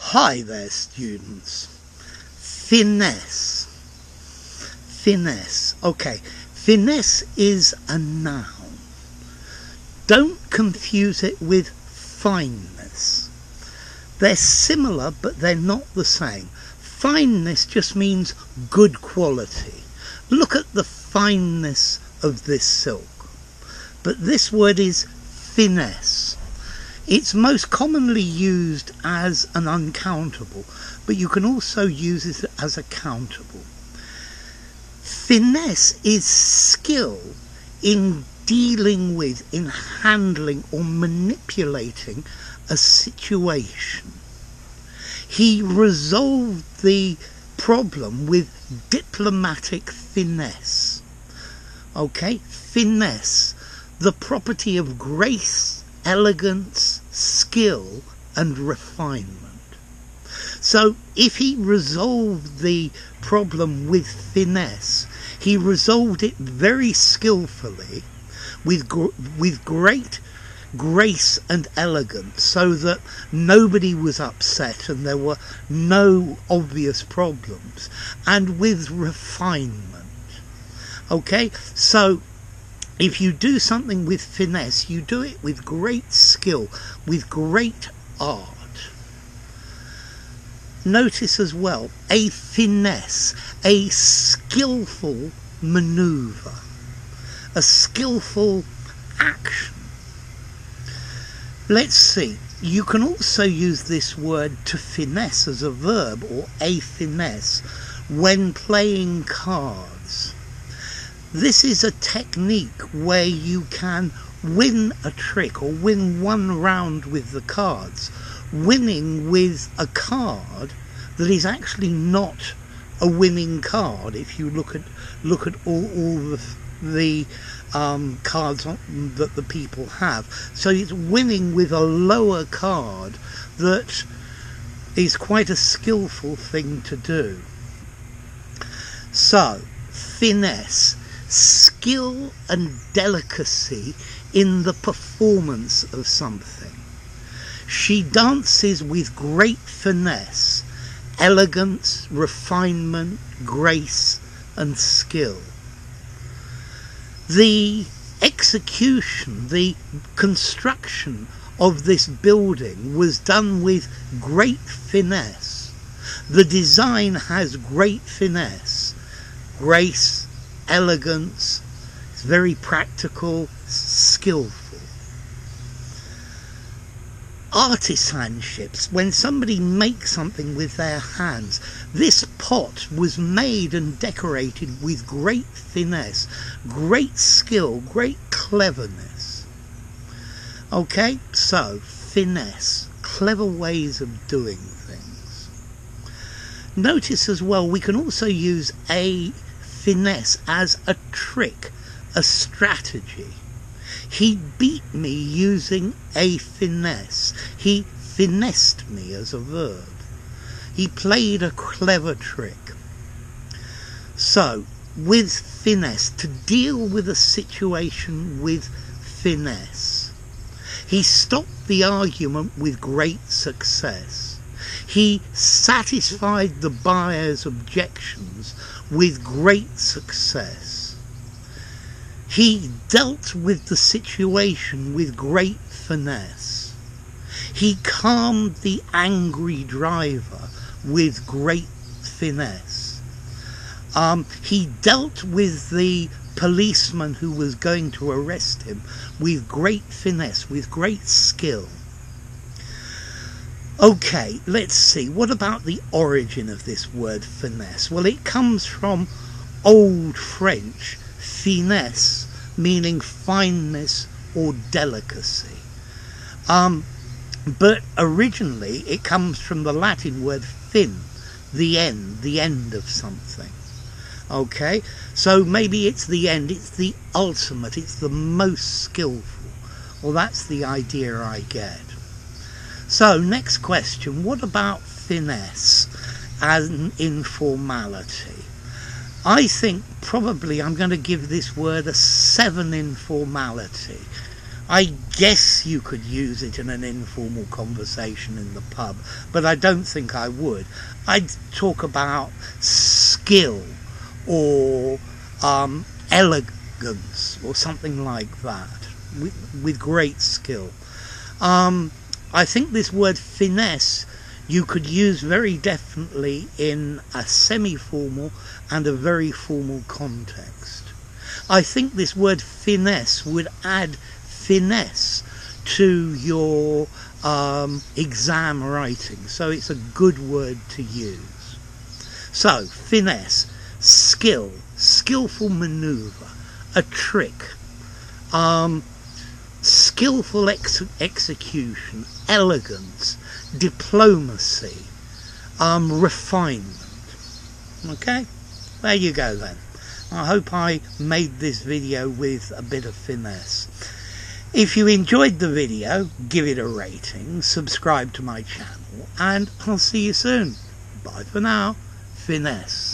Hi there, students. Finesse. Finesse. Okay, finesse is a noun. Don't confuse it with fineness. They're similar, but they're not the same. Fineness just means good quality. Look at the fineness of this silk. But this word is finesse. It's most commonly used as an uncountable, but you can also use it as a countable. Finesse is skill in dealing with, in handling or manipulating a situation. He resolved the problem with diplomatic finesse. Okay, finesse, the property of grace, elegance, skill and refinement. So if he resolved the problem with finesse, he resolved it very skillfully with great grace and elegance, so that nobody was upset and there were no obvious problems, and with refinement. Okay, so if you do something with finesse, you do it with great skill, with great art. Notice as well, a finesse, a skillful maneuver, a skillful action. Let's see, you can also use this word to finesse as a verb, or a finesse, when playing cards. This is a technique where you can win a trick or win one round with the cards, winning with a card that is actually not a winning card if you look at all the cards that the people have. So it's winning with a lower card that is quite a skillful thing to do. So, finesse. Skill and delicacy in the performance of something. She dances with great finesse, elegance, refinement, grace and skill. The execution, the construction of this building was done with great finesse. The design has great finesse, grace, elegance. It's very practical, skillful. Artisanships, when somebody makes something with their hands. This pot was made and decorated with great finesse, great skill, great cleverness. Okay, so finesse, clever ways of doing things. Notice as well, we can also use a finesse as a trick, a strategy. He beat me using a finesse. He finessed me as a verb. He played a clever trick. So, with finesse, to deal with a situation with finesse. He stopped the argument with great success. He satisfied the buyer's objections with great success. He dealt with the situation with great finesse. He calmed the angry driver with great finesse. He dealt with the policeman who was going to arrest him with great finesse, with great skill. Okay, let's see. What about the origin of this word finesse? Well, it comes from Old French, finesse, meaning fineness or delicacy. But originally it comes from the Latin word fin, the end of something. Okay, so maybe it's the end, it's the ultimate, it's the most skillful. Well, that's the idea I get. So, next question, what about finesse as an informality? I think probably I'm going to give this word a 7 in formality. I guess you could use it in an informal conversation in the pub, but I don't think I would. I'd talk about skill or elegance or something like that, with great skill. I think this word finesse you could use very definitely in a semi-formal and a very formal context. I think this word finesse would add finesse to your exam writing, so it's a good word to use. So, finesse, skill, skillful maneuver, a trick, skillful execution, elegance, diplomacy, refinement. Okay, there you go then. I hope I made this video with a bit of finesse. If you enjoyed the video, give it a rating, subscribe to my channel, and I'll see you soon. Bye for now. Finesse.